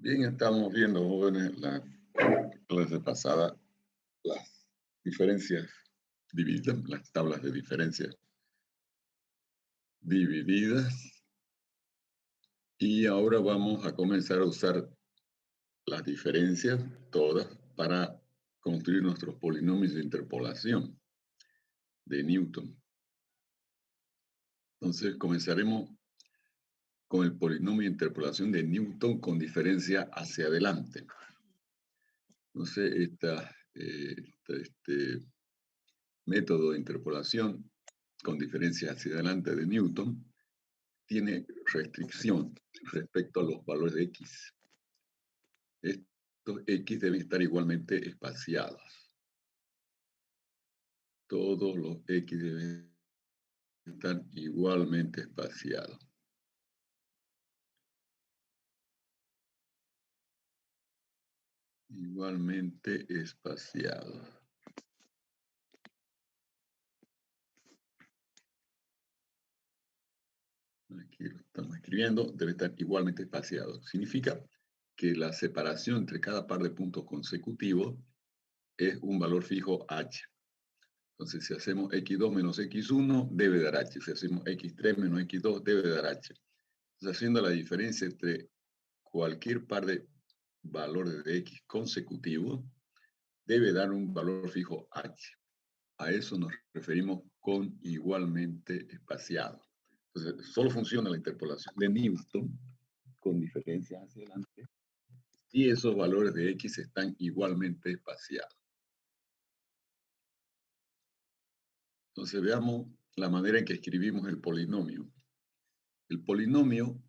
Bien, estamos viendo, jóvenes, la clase pasada, las diferencias divididas, las tablas de diferencias divididas, y ahora vamos a comenzar a usar las diferencias todas para construir nuestros polinomios de interpolación de Newton. Entonces comenzaremos con el polinomio de interpolación de Newton con diferencia hacia adelante. Entonces, este método de interpolación con diferencia hacia adelante de Newton tiene restricción respecto a los valores de x. Estos x deben estar igualmente espaciados. Todos los x deben estar igualmente espaciados. Igualmente espaciados. Aquí lo estamos escribiendo, debe estar igualmente espaciado. Significa que la separación entre cada par de puntos consecutivos es un valor fijo h. Entonces, si hacemos x2 menos x1, debe dar h. Si hacemos x3 menos x2, debe dar h. Entonces, haciendo la diferencia entre cualquier par de valores de x consecutivos, debe dar un valor fijo h. A eso nos referimos con igualmente espaciado. Entonces, solo funciona la interpolación de Newton con diferencias hacia adelante y esos valores de x están igualmente espaciados. Entonces veamos la manera en que escribimos el polinomio. El polinomio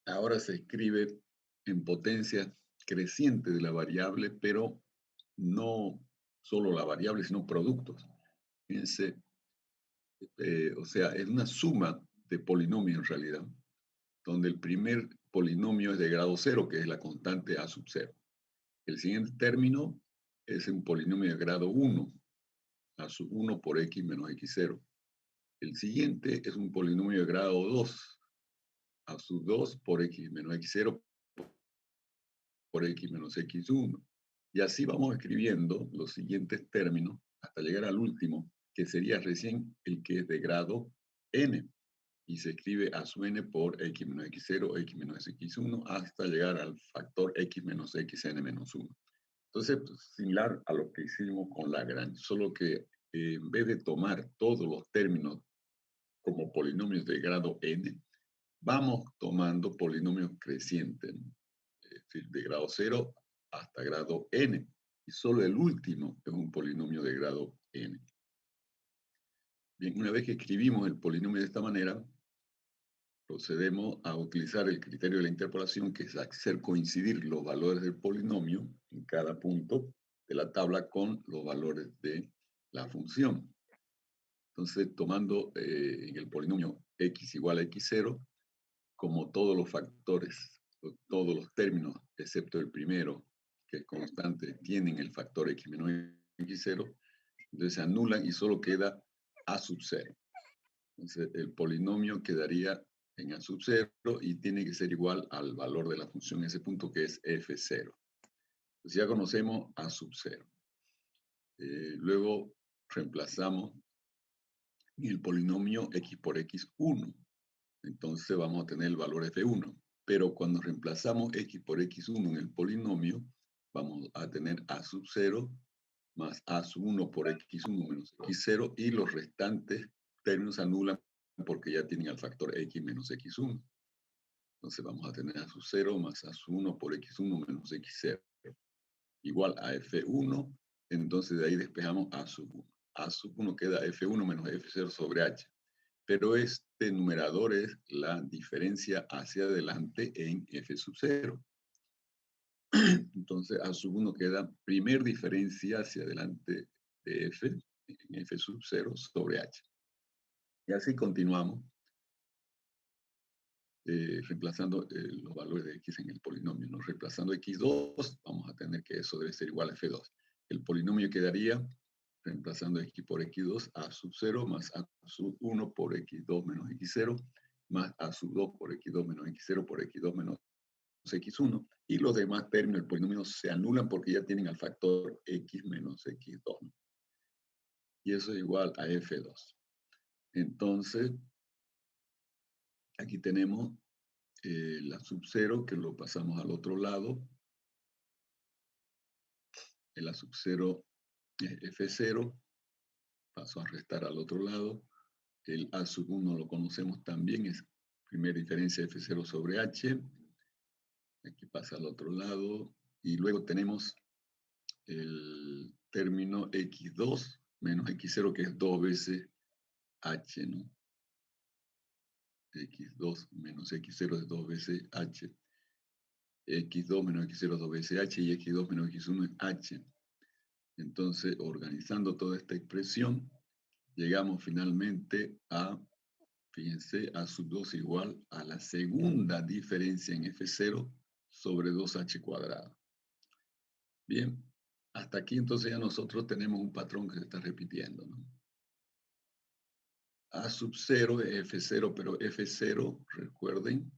ahora se escribe en potencia creciente de la variable, pero no solo la variable, sino productos. Fíjense, o sea, es una suma de polinomios en realidad, donde el primer polinomio es de grado 0, que es la constante a sub 0. El siguiente término es un polinomio de grado 1, a sub 1 por x menos x0. El siguiente es un polinomio de grado 2, a sub 2 por x menos x0 por x menos x1. Y así vamos escribiendo los siguientes términos hasta llegar al último, que sería recién el que es de grado n. Y se escribe a sub n por x menos x0, x menos x1, hasta llegar al factor x menos xn menos 1. Entonces, similar a lo que hicimos con Lagrange, solo que en vez de tomar todos los términos como polinomios de grado n, vamos tomando polinomios crecientes, es decir, de grado 0 hasta grado n, y solo el último es un polinomio de grado n. Bien, una vez que escribimos el polinomio de esta manera, procedemos a utilizar el criterio de la interpolación, que es hacer coincidir los valores del polinomio en cada punto de la tabla con los valores de la función. Entonces, tomando en el polinomio x igual a x0, como todos los factores, todos los términos, excepto el primero, que es constante, tienen el factor x menos x0, entonces se anulan y solo queda a sub 0. Entonces, el polinomio quedaría en a sub 0 y tiene que ser igual al valor de la función en ese punto, que es f0. Entonces, ya conocemos a sub 0. Luego reemplazamos el polinomio x por x1. Entonces vamos a tener el valor f1. Pero cuando reemplazamos x por x1 en el polinomio, vamos a tener a sub 0 más a sub 1 por x1 menos x0, y los restantes términos se anulan porque ya tienen el factor x menos x1. Entonces vamos a tener a sub 0 más a sub 1 por x1 menos x0 igual a f1. Entonces de ahí despejamos a sub 1. A sub 1 queda f1 menos f0 sobre h. Pero este numerador es la diferencia hacia adelante en f sub 0. Entonces a sub 1 queda primer diferencia hacia adelante de f, en f sub 0 sobre h. Y así continuamos, reemplazando los valores de x en el polinomio, ¿no? Reemplazando x2, vamos a tener que eso debe ser igual a f2. El polinomio quedaría, reemplazando x por x2, a sub 0 más a sub 1 por x2 menos x0, más a sub 2 por x2 menos x0 por x2 menos x1, y los demás términos del polinomio se anulan porque ya tienen al factor x menos x2, ¿no? Y eso es igual a f2. Entonces, aquí tenemos la sub 0, que lo pasamos al otro lado. El a sub 0 es f0, paso a restar al otro lado. El a sub 1 lo conocemos también, es primera diferencia f0 sobre h. Aquí pasa al otro lado. Y luego tenemos el término x2 menos x0, que es 2 veces h, ¿no? x2 menos x0 es 2 veces h. x2 menos x0 es 2 veces h y x2 menos x1 es h. Entonces, organizando toda esta expresión, llegamos finalmente a, fíjense, a sub 2 igual a la segunda diferencia en f0 sobre 2h cuadrado. Bien, hasta aquí entonces ya nosotros tenemos un patrón que se está repitiendo, ¿no? A sub 0 es f0, pero f0, recuerden,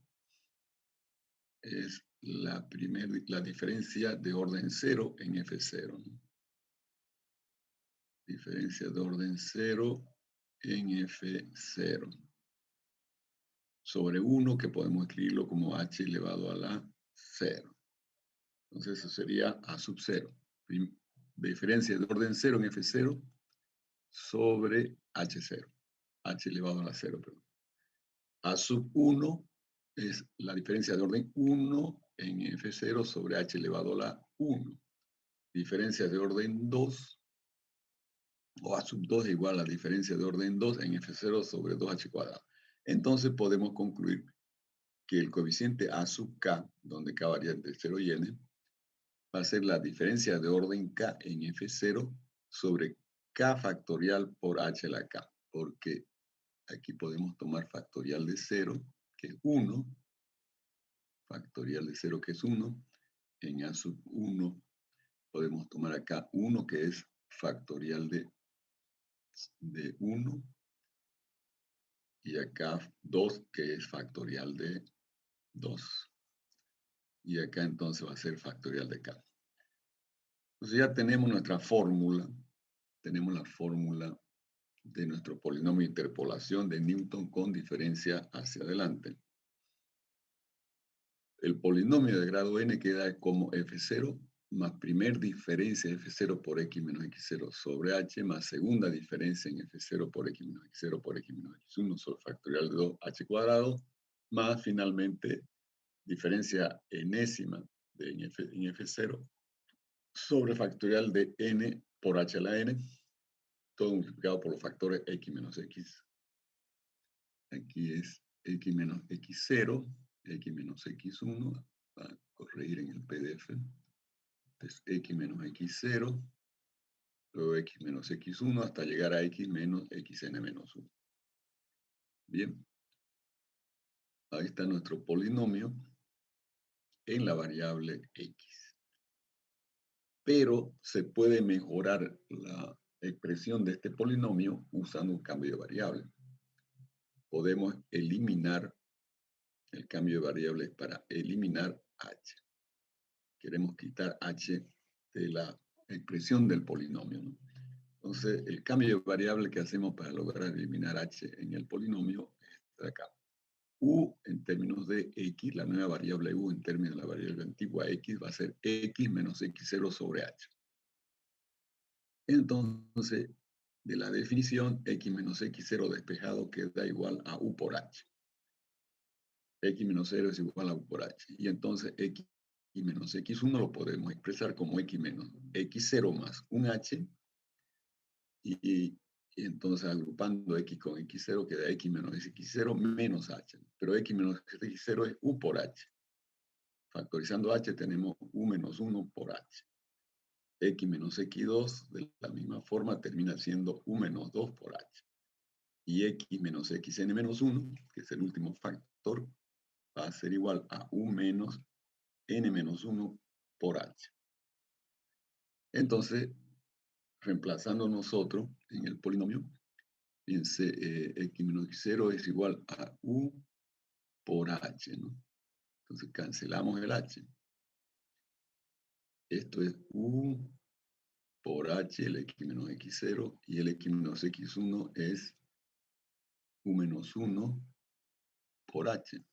es la diferencia de orden 0 en f0, ¿no? Diferencia de orden 0 en f0. Sobre 1, que podemos escribirlo como h elevado a la 0. Entonces eso sería a sub 0. Diferencia de orden 0 en f0 sobre h0. H elevado a la 0, perdón. A sub 1 es la diferencia de orden 1 en f0 sobre h elevado a la 1. Diferencia de orden 2, o a sub 2 es igual a la diferencia de orden 2 en f0 sobre 2h cuadrado. Entonces podemos concluir que el coeficiente a sub k, donde k varía entre 0 y n, va a ser la diferencia de orden k en f0 sobre k factorial por h a la k, porque aquí podemos tomar factorial de 0, que es 1, factorial de 0, que es 1, en a sub 1 podemos tomar acá 1, que es factorial de 1, y acá 2, que es factorial de 2. Y acá entonces va a ser factorial de k. Entonces ya tenemos nuestra fórmula, tenemos la fórmula de nuestro polinomio de interpolación de Newton con diferencia hacia adelante. El polinomio de grado n queda como f0 más primer diferencia de f0 por x menos x0 sobre h más segunda diferencia en f0 por x menos x0 por x menos x1 sobre factorial de 2h cuadrado más finalmente diferencia enésima en f0 sobre factorial de n por h a la n, todo multiplicado por los factores x menos x. Aquí es x menos x0, x menos x1, a corregir en el PDF. Entonces x menos x0, luego x menos x1 hasta llegar a x menos xn menos 1. Bien, ahí está nuestro polinomio en la variable x. Pero se puede mejorar la expresión de este polinomio usando un cambio de variable. Podemos eliminar el cambio de variables para eliminar h. Queremos quitar h de la expresión del polinomio, ¿no? Entonces, el cambio de variable que hacemos para lograr eliminar h en el polinomio es de acá. U en términos de x, la nueva variable u en términos de la variable antigua x va a ser x menos x0 sobre h. Entonces, de la definición, x menos x0 despejado queda igual a u por h. X menos 0 es igual a u por h. Y entonces x menos x1 lo podemos expresar como x menos x0 más un h. Y entonces agrupando x con x0 queda x menos x0 menos h. Pero x menos x0 es u por h. Factorizando h tenemos u menos 1 por h. X menos x2 de la misma forma termina siendo u menos 2 por h. Y x menos xn menos 1, que es el último factor, va a ser igual a u menos n menos 1 por h. Entonces, reemplazando nosotros en el polinomio, fíjense, x menos x0 es igual a u por h, ¿no? Entonces cancelamos el H. Esto es U por H, el X menos X0, y el X menos X1 es U menos 1 por H.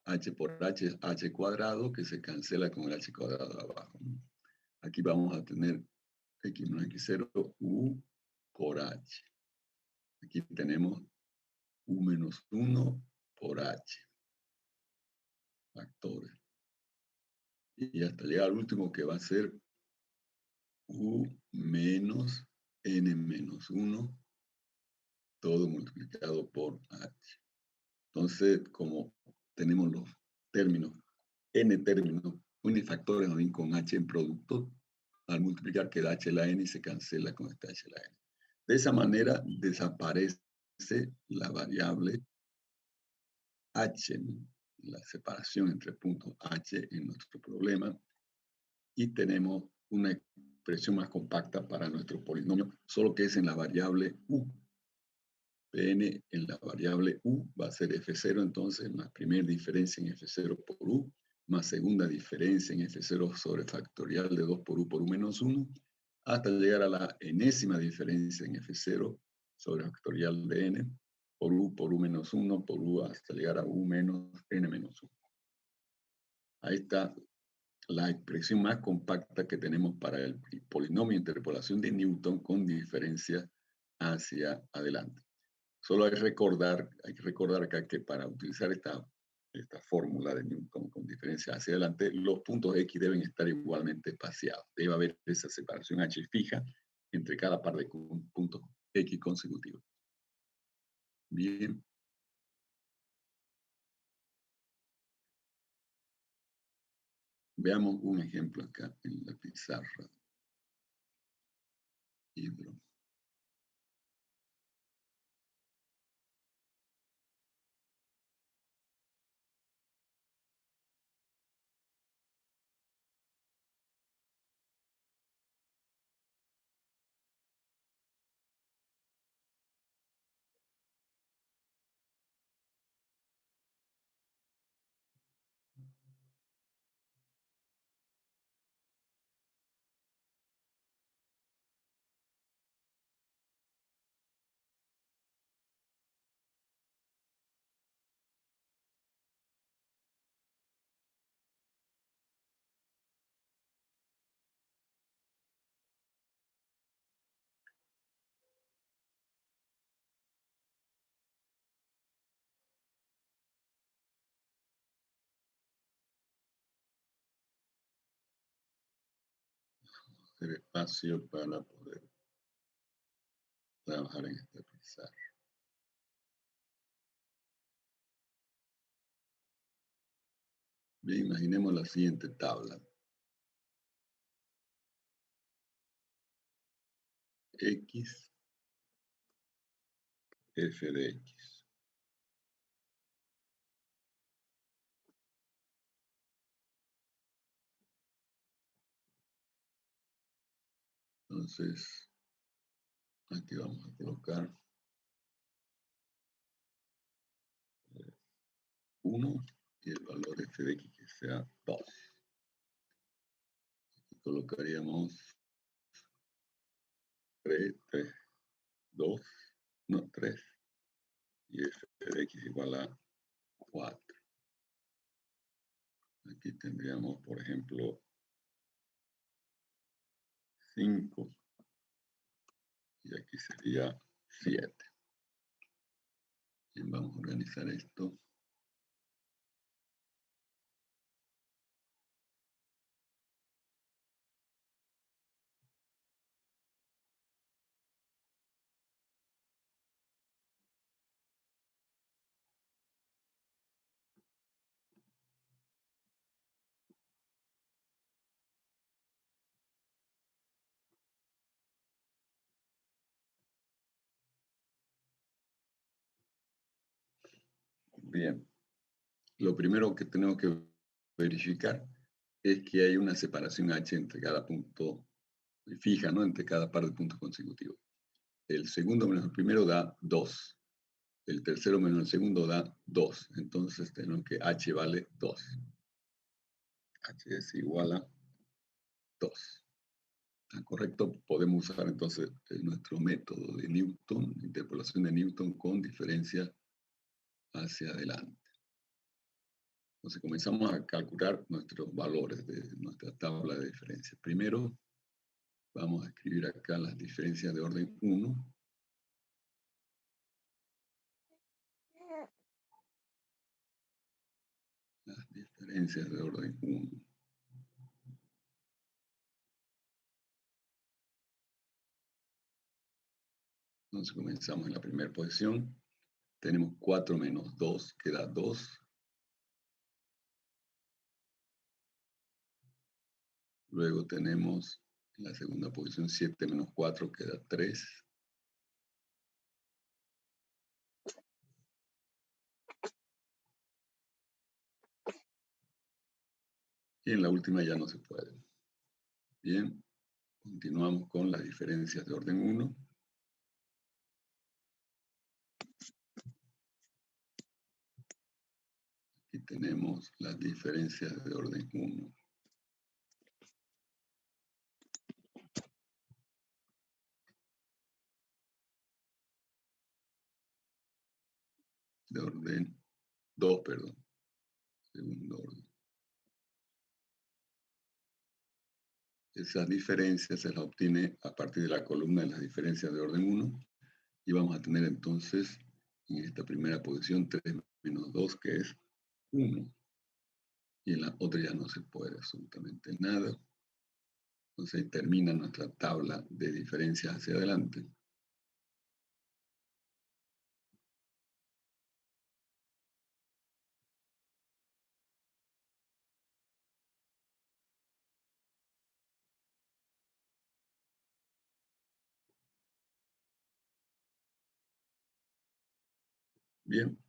H por H es H cuadrado, que se cancela con el H cuadrado de abajo. Aquí vamos a tener X menos X0, U por H. Aquí tenemos U menos 1 por H. Factores. Y hasta llegar al último, que va a ser U menos N menos 1, todo multiplicado por H. Entonces, como tenemos los términos, N términos unifactores bien con H en producto, al multiplicar queda H la N y se cancela con esta H la N. De esa manera desaparece la variable H, ¿no? La separación entre puntos H en nuestro problema, y tenemos una expresión más compacta para nuestro polinomio, solo que es en la variable U. Pn en la variable U va a ser F0, entonces, más primera diferencia en F0 por U, más segunda diferencia en F0 sobre factorial de 2 por U menos 1, hasta llegar a la enésima diferencia en F0 sobre factorial de N, por U menos 1, por U hasta llegar a U menos N menos 1. Ahí está la expresión más compacta que tenemos para el polinomio de interpolación de Newton con diferencia hacia adelante. Solo hay que recordar acá que para utilizar esta fórmula de Newton con diferencia hacia adelante, los puntos X deben estar igualmente espaciados. Debe haber esa separación H fija entre cada par de puntos X consecutivos. Bien. Veamos un ejemplo acá en la pizarra. Hidro. Hacer espacio para poder trabajar en esta pizarra. Bien, imaginemos la siguiente tabla. X, f de X. Entonces, aquí vamos a colocar 1 y el valor f de X que sea 2. Aquí colocaríamos 3, 3, 2, no, 3. Y f de X igual a 4. Aquí tendríamos, por ejemplo, 5. Y aquí sería 7. Bien, vamos a organizar esto. Bien. Lo primero que tenemos que verificar es que hay una separación H entre cada punto fija, ¿no? Entre cada par de puntos consecutivos. El segundo menos el primero da 2. el tercero menos el segundo da 2. Entonces tenemos que h vale 2. H es igual a 2. ¿Está correcto? Podemos usar entonces nuestro método de Newton, interpolación de Newton con diferencia hacia adelante. Entonces comenzamos a calcular nuestros valores de nuestra tabla de diferencias. Primero vamos a escribir acá las diferencias de orden 1. Las diferencias de orden 1. Entonces comenzamos en la primera posición. Tenemos 4 menos 2, que da 2. Luego tenemos en la segunda posición 7 menos 4, que da 3. Y en la última ya no se puede. Bien, continuamos con las diferencias de orden 1. Aquí tenemos las diferencias de orden 1. De orden 2, perdón. Segundo orden. Esas diferencias se las obtiene a partir de la columna de las diferencias de orden 1. Y vamos a tener entonces en esta primera posición 3 menos 2, que es 1. Y en la otra ya no se puede absolutamente nada. Entonces ahí termina nuestra tabla de diferencias hacia adelante. Bien.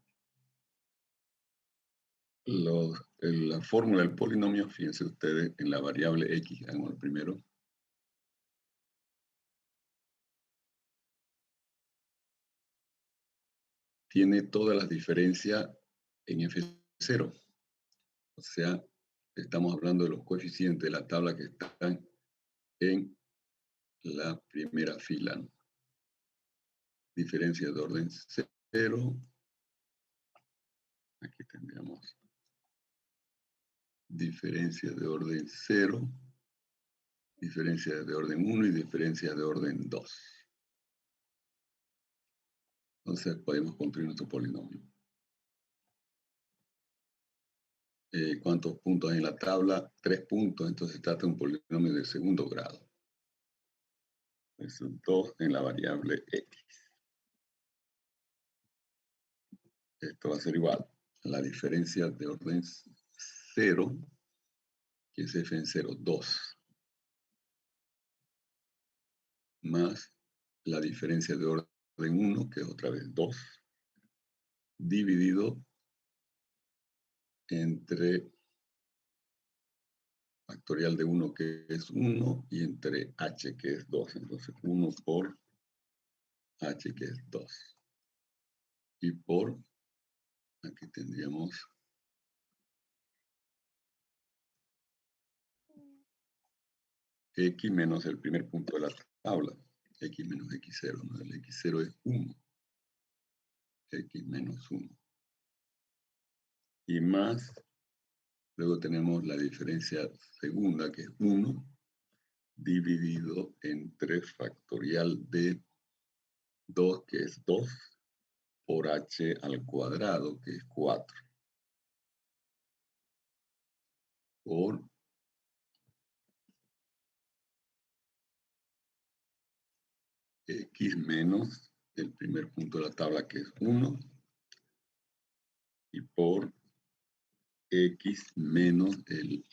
La fórmula del polinomio, fíjense ustedes, en la variable x, hagamos el primero. Tiene todas las diferencias en F0. O sea, estamos hablando de los coeficientes de la tabla que están en la primera fila, ¿no? Diferencias de orden 0. Aquí tendríamos diferencias de orden 0, diferencias de orden 1 y diferencias de orden 2. Entonces podemos construir nuestro polinomio. ¿Cuántos puntos hay en la tabla? 3 puntos, entonces se trata de un polinomio de segundo grado. Es 2 en la variable x. Esto va a ser igual a la diferencia de orden 0, que es f en 0, 2, más la diferencia de orden 1, que es otra vez 2, dividido entre factorial de 1, que es 1, y entre h, que es 2. Entonces 1 por h, que es 2. Y por, aquí tendríamos x menos el primer punto de la tabla. X menos x0, ¿no? El x0 es 1. X menos 1. Y más, luego tenemos la diferencia segunda, que es 1, dividido entre factorial de 2, que es 2, por h al cuadrado, que es 4. Por x menos el primer punto de la tabla, que es 1, y por x menos el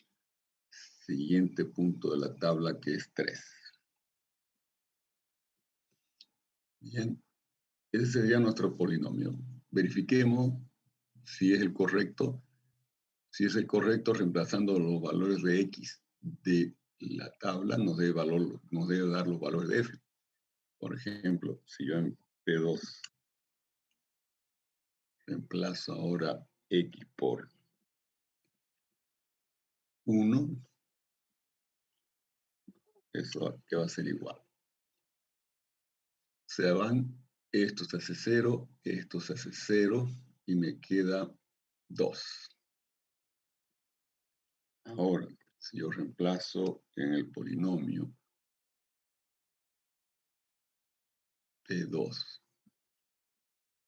siguiente punto de la tabla, que es 3. Bien, ese sería nuestro polinomio. Verifiquemos si es el correcto. Si es el correcto, reemplazando los valores de x de la tabla, nos debe dar los valores de f. Por ejemplo, si yo en P2 Reemplazo ahora x por 1. Eso que va a ser igual. Se van, esto se hace 0, esto se hace 0 y me queda 2. Ahora, si yo reemplazo en el polinomio de 2,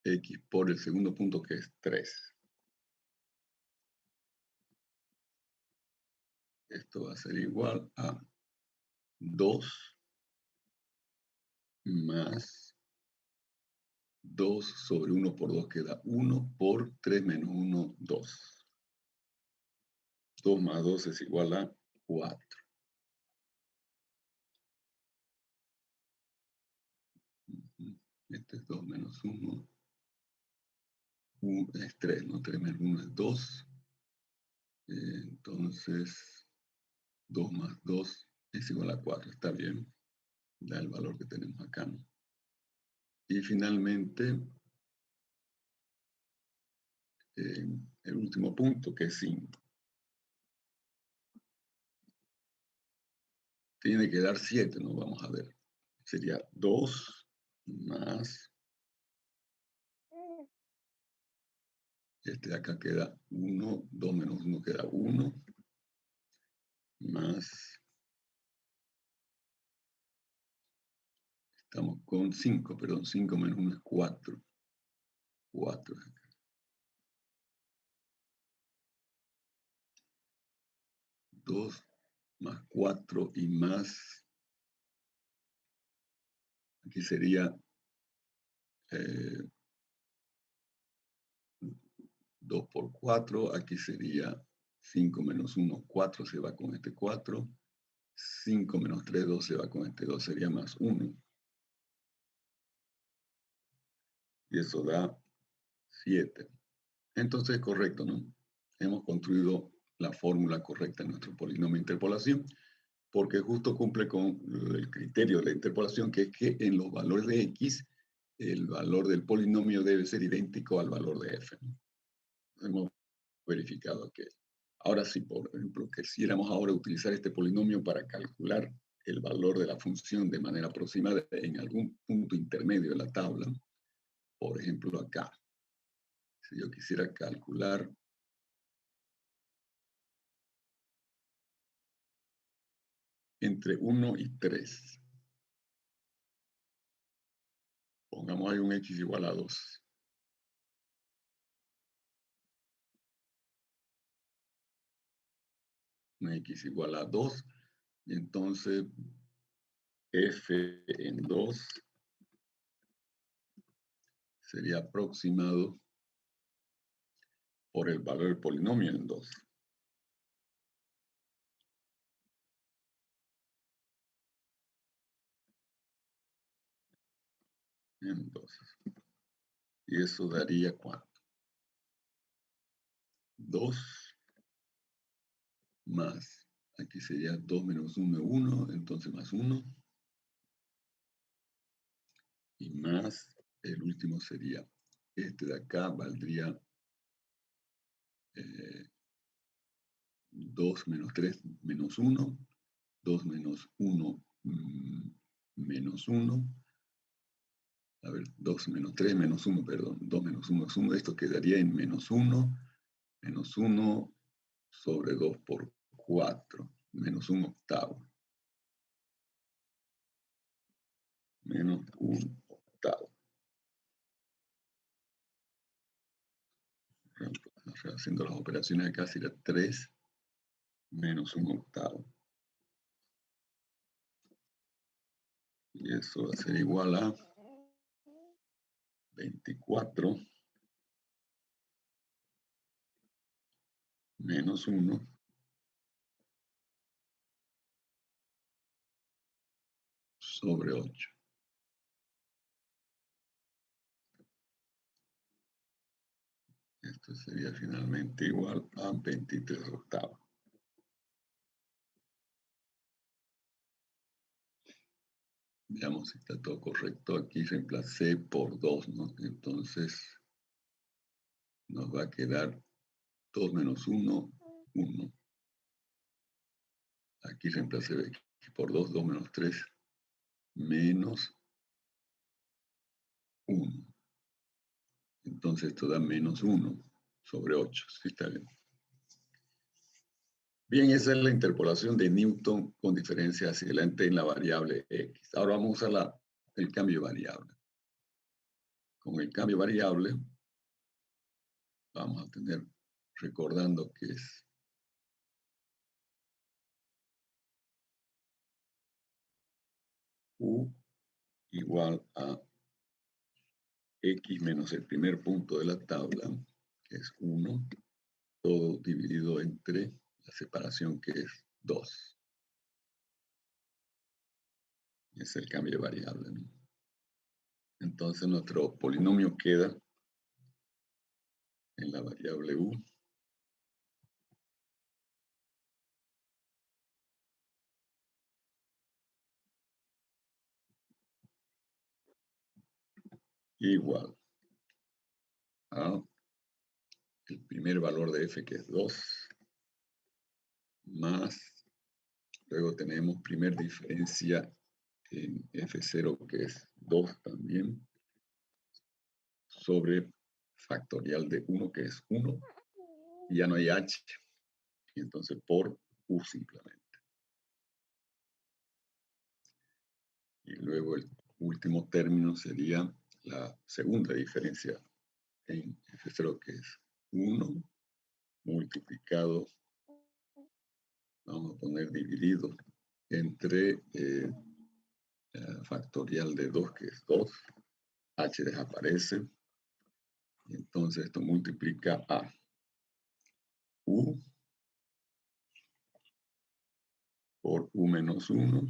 x por el segundo punto que es 3. Esto va a ser igual a 2 más 2 sobre 1 por 2 queda 1 por 3 menos 1, 2. 2 más 2 es igual a 4. Este es 2 menos 1. Es 3, ¿no? 3 menos 1 es 2. Entonces, 2 más 2 es igual a 4. Está bien. Da el valor que tenemos acá, ¿no? Y finalmente, el último punto, que es 5. Tiene que dar 7, ¿no? Vamos a ver. Sería 2 más... Este de acá queda 1. 2 menos 1 queda 1. Más... Estamos con 5, perdón. 5 menos 1 es 4. 4 es acá. 2 más 4 y más... Aquí sería 2 por 4. Aquí sería 5 menos 1, 4 se va con este 4. 5 menos 3, 2 se va con este 2. Sería más 1. Y eso da 7. Entonces, correcto, ¿no? Hemos construido la fórmula correcta en nuestro polinomio de interpolación, porque justo cumple con el criterio de la interpolación, que es que en los valores de x, el valor del polinomio debe ser idéntico al valor de f, ¿no? Hemos verificado que ahora sí, por ejemplo, quisiéramos ahora utilizar este polinomio para calcular el valor de la función de manera aproximada en algún punto intermedio de la tabla. Por ejemplo, acá. Si yo quisiera calcular entre 1 y 3. Pongamos ahí un x igual a 2. Un x igual a 2. Y entonces f en 2 sería aproximado por el valor del polinomio en 2. En 2. Y eso daría ¿cuánto? 2 más, aquí sería 2 menos 1, 1, entonces más 1. Y más, el último sería, este de acá valdría 2 menos 3 menos 1. 2 menos 1 menos 1. A ver, 2 menos 3 menos 1, perdón. 2 menos 1 es 1. Esto quedaría en menos 1. Menos 1 sobre 2 por 4. Menos 1 octavo. Menos 1 octavo. Haciendo las operaciones acá sería 3 menos 1 octavo. Y eso va a ser igual a 24 menos 1 sobre 8. Esto sería finalmente igual a 23 octavos. Veamos si está todo correcto. Aquí reemplacé por 2, ¿no? Entonces, nos va a quedar 2 menos 1, 1. Aquí reemplacé x por 2, 2 menos 3, menos 1. Entonces esto da menos 1 sobre 8. ¿Sí está bien? Bien, esa es la interpolación de Newton con diferencia hacia adelante en la variable x. Ahora vamos a usar el cambio de variable. Con el cambio de variable vamos a tener, recordando que es u igual a x menos el primer punto de la tabla, que es 1, todo dividido entre la separación que es 2. Es el cambio de variable, ¿no? Entonces nuestro polinomio queda en la variable u igual a el primer valor de f, que es 2, más, luego tenemos primer diferencia en f0, que es 2 también, sobre factorial de 1, que es 1, y ya no hay h, y entonces por u simplemente. Y luego el último término sería la segunda diferencia en f0, que es 1, multiplicado, vamos a poner dividido, entre factorial de 2, que es 2, h desaparece, y entonces esto multiplica a u por u menos 1,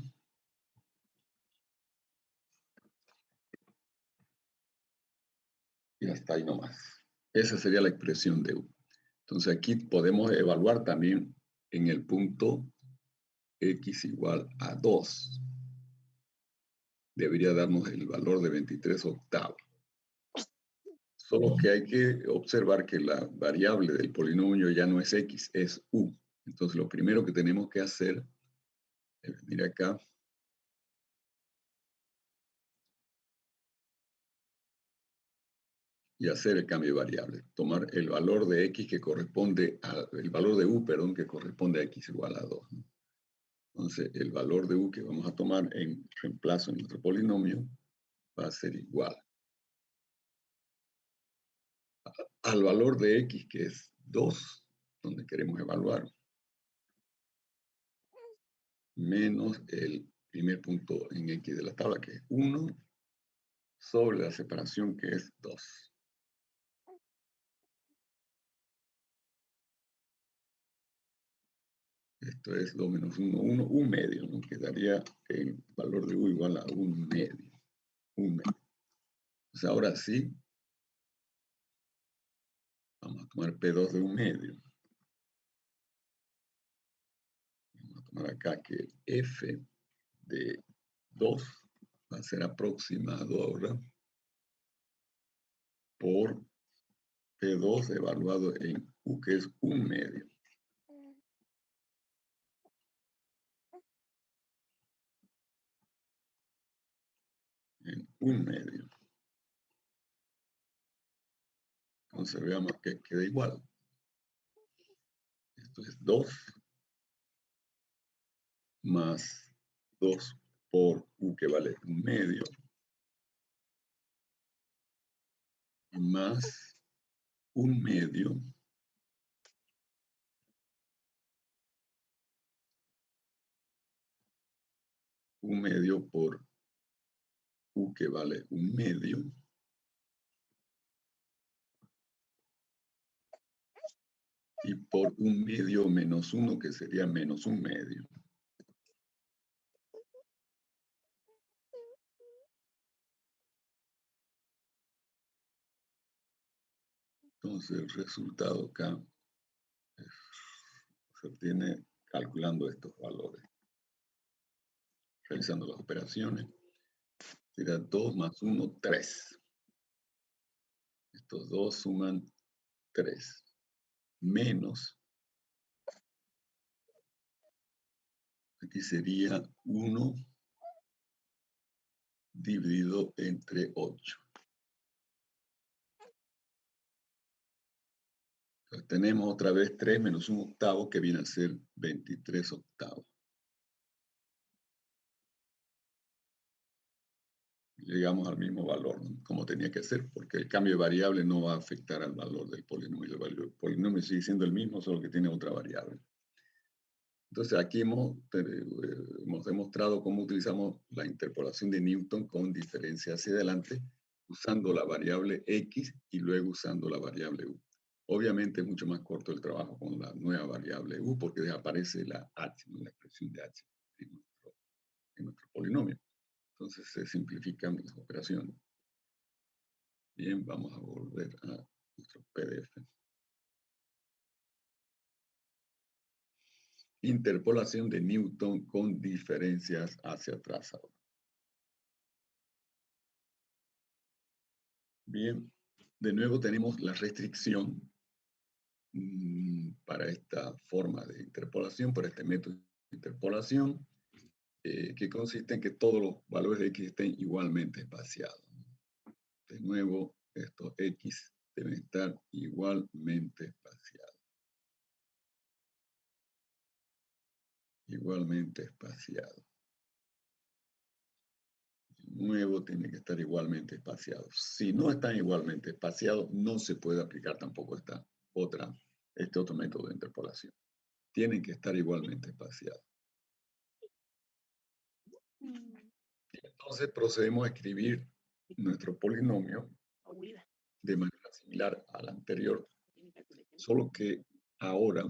y hasta ahí nomás. Esa sería la expresión de u. Entonces aquí podemos evaluar también en el punto x igual a 2. Debería darnos el valor de 23 octavos. Solo que hay que observar que la variable del polinomio ya no es x, es u. Entonces lo primero que tenemos que hacer es venir acá y hacer el cambio de variable. Tomar el valor de x que corresponde el valor de u, perdón, que corresponde a x igual a 2. ¿No? Entonces el valor de u que vamos a tomar en reemplazo en nuestro polinomio va a ser igual al valor de x, que es 2, donde queremos evaluar, menos el primer punto en x de la tabla, que es 1, sobre la separación, que es 2. Esto es 2 menos 1, 1, un medio, ¿no? Quedaría el valor de u igual a un medio. Un medio. Pues ahora sí, vamos a tomar P2 de un medio. Vamos a tomar acá que F de 2 va a ser aproximado ahora por P2 evaluado en U, que es un medio. En un medio. Entonces veamos que queda igual. Esto es 2 más 2 por U, que vale un medio, más un medio por U, que vale un medio, y por un medio menos 1, que sería menos un medio. Entonces el resultado acá se obtiene calculando estos valores, realizando las operaciones. Será 2 más 1, 3. Estos dos suman 3 menos, aquí sería 1 dividido entre 8. Entonces tenemos otra vez 3 menos 1 octavo, que viene a ser 23 octavos. Llegamos al mismo valor, ¿no? Como tenía que ser, porque el cambio de variable no va a afectar al valor del polinomio. El polinomio sigue siendo el mismo, solo que tiene otra variable. Entonces aquí hemos demostrado cómo utilizamos la interpolación de Newton con diferencia hacia adelante, usando la variable x y luego usando la variable u. Obviamente es mucho más corto el trabajo con la nueva variable u, porque desaparece la h, ¿no? La expresión de h en nuestro polinomio. Entonces se simplifican las operaciones. Bien, vamos a volver a nuestro PDF. Interpolación de Newton con diferencias hacia atrás ahora. Bien, de nuevo tenemos la restricción para esta forma de interpolación, para este método de interpolación, que consiste en que todos los valores de x estén igualmente espaciados. De nuevo, estos x deben estar igualmente espaciados. Igualmente espaciados. De nuevo, tiene que estar igualmente espaciados. Si no están igualmente espaciados, no se puede aplicar tampoco este otro método de interpolación. Tienen que estar igualmente espaciados. Entonces procedemos a escribir nuestro polinomio de manera similar al anterior, solo que ahora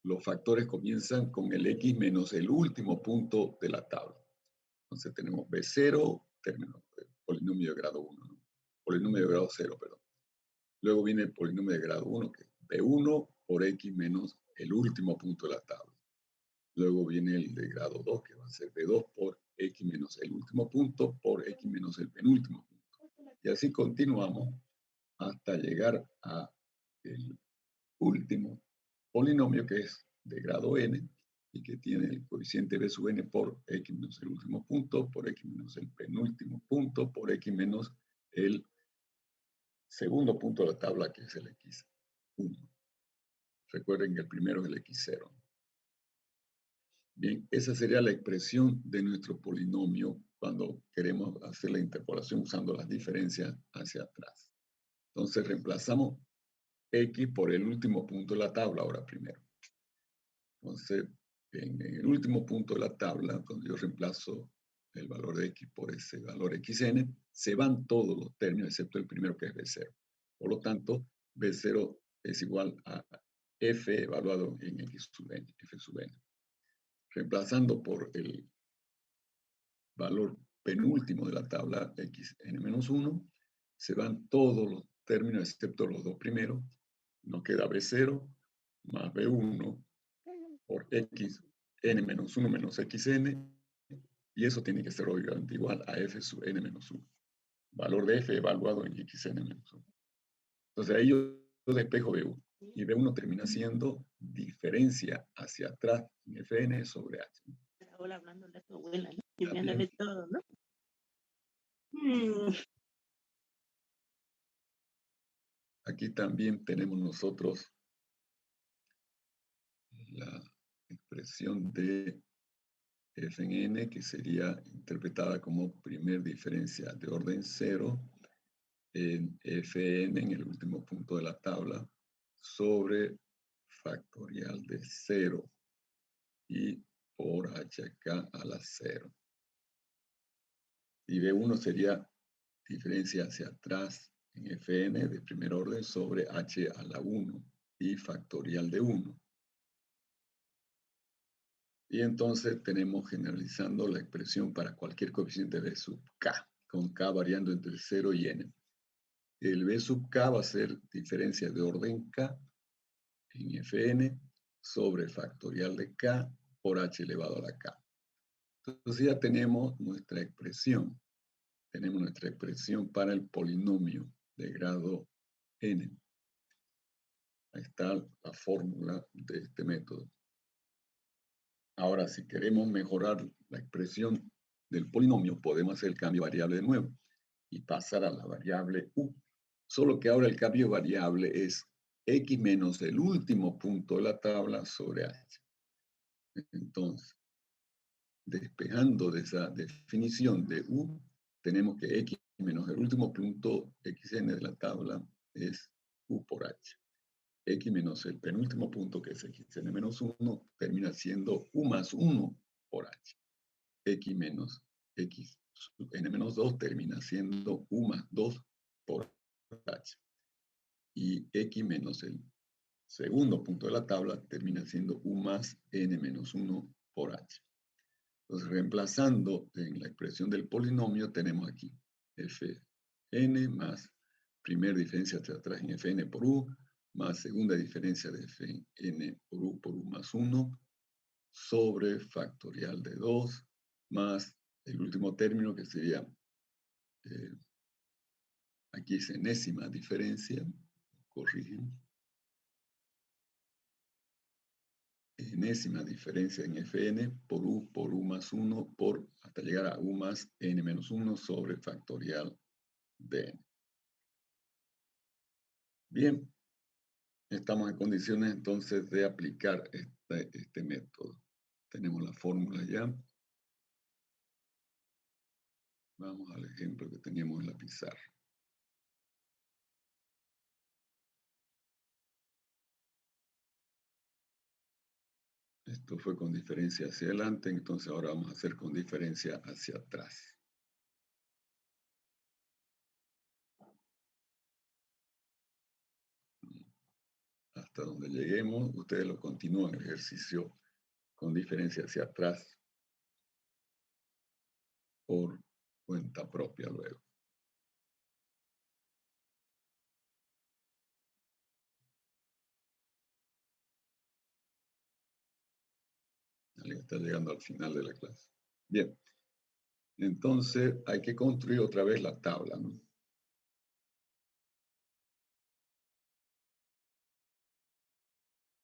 los factores comienzan con el x menos el último punto de la tabla. Entonces tenemos B0, término de polinomio de grado 1, ¿no? Polinomio de grado 0, perdón. Luego viene el polinomio de grado 1, que es B1 por x menos el último punto de la tabla. Luego viene el de grado 2, que va a ser B2 por x menos el último punto por x menos el penúltimo punto. Y así continuamos hasta llegar a el último polinomio, que es de grado n, y que tiene el coeficiente b sub n por x menos el último punto, por x menos el penúltimo punto, por x menos el segundo punto de la tabla, que es el x1. Recuerden que el primero es el x0. Bien, esa sería la expresión de nuestro polinomio cuando queremos hacer la interpolación usando las diferencias hacia atrás. Entonces reemplazamos x por el último punto de la tabla ahora primero. Entonces, en el último punto de la tabla, cuando yo reemplazo el valor de x por ese valor xn, se van todos los términos excepto el primero, que es b0. Por lo tanto, b0 es igual a f evaluado en x sub n, f sub n. Reemplazando por el valor penúltimo de la tabla, xn-1, se van todos los términos excepto los dos primeros. Nos queda b0 más b1 por x n-1 menos xn, y eso tiene que ser obviamente igual a f sub n-1, valor de f evaluado en xn-1. Entonces ahí yo despejo b1, y b1 termina siendo diferencia hacia atrás en fn sobre h. Ahora hablando de tu abuela, ¿no? Escribiéndole todo, ¿no? Aquí también tenemos nosotros la expresión de f en n, que sería interpretada como primer diferencia de orden 0 en fn, en el último punto de la tabla, sobre factorial de 0 y por h acá a la 0. Y b1 sería diferencia hacia atrás en fn de primer orden sobre h a la 1 y factorial de 1. Y entonces tenemos generalizando la expresión para cualquier coeficiente b sub k, con k variando entre 0 y n. El b sub k va a ser diferencia de orden k en fn sobre factorial de k por h elevado a la k. Entonces ya tenemos nuestra expresión. Tenemos nuestra expresión para el polinomio de grado n. Ahí está la fórmula de este método. Ahora, si queremos mejorar la expresión del polinomio, podemos hacer el cambio de variable de nuevo y pasar a la variable u. Solo que ahora el cambio de variable es x menos el último punto de la tabla sobre h. Entonces, despejando de esa definición de u, tenemos que x menos el último punto xn de la tabla es u por h. X menos el penúltimo punto, que es xn menos 1, termina siendo u más 1 por h. X menos x sub n menos 2 termina siendo u más 2 por h. Y x menos el segundo punto de la tabla termina siendo u más n menos 1 por h. Entonces, reemplazando en la expresión del polinomio, tenemos aquí fn más primera diferencia hacia atrás en fn por u, más segunda diferencia de fn por u más 1, sobre factorial de 2, más el último término que sería, aquí es enésima diferencia, corrigen, enésima diferencia en fn por u más 1, por, hasta llegar a u más n menos 1 sobre factorial de n. Bien, estamos en condiciones entonces de aplicar este método. Tenemos la fórmula ya. Vamos al ejemplo que teníamos en la pizarra. Esto fue con diferencia hacia adelante, entonces ahora vamos a hacer con diferencia hacia atrás. Hasta donde lleguemos, ustedes lo continúan el ejercicio con diferencia hacia atrás por cuenta propia luego. Alguien está llegando al final de la clase. Bien, entonces hay que construir otra vez la tabla, ¿no?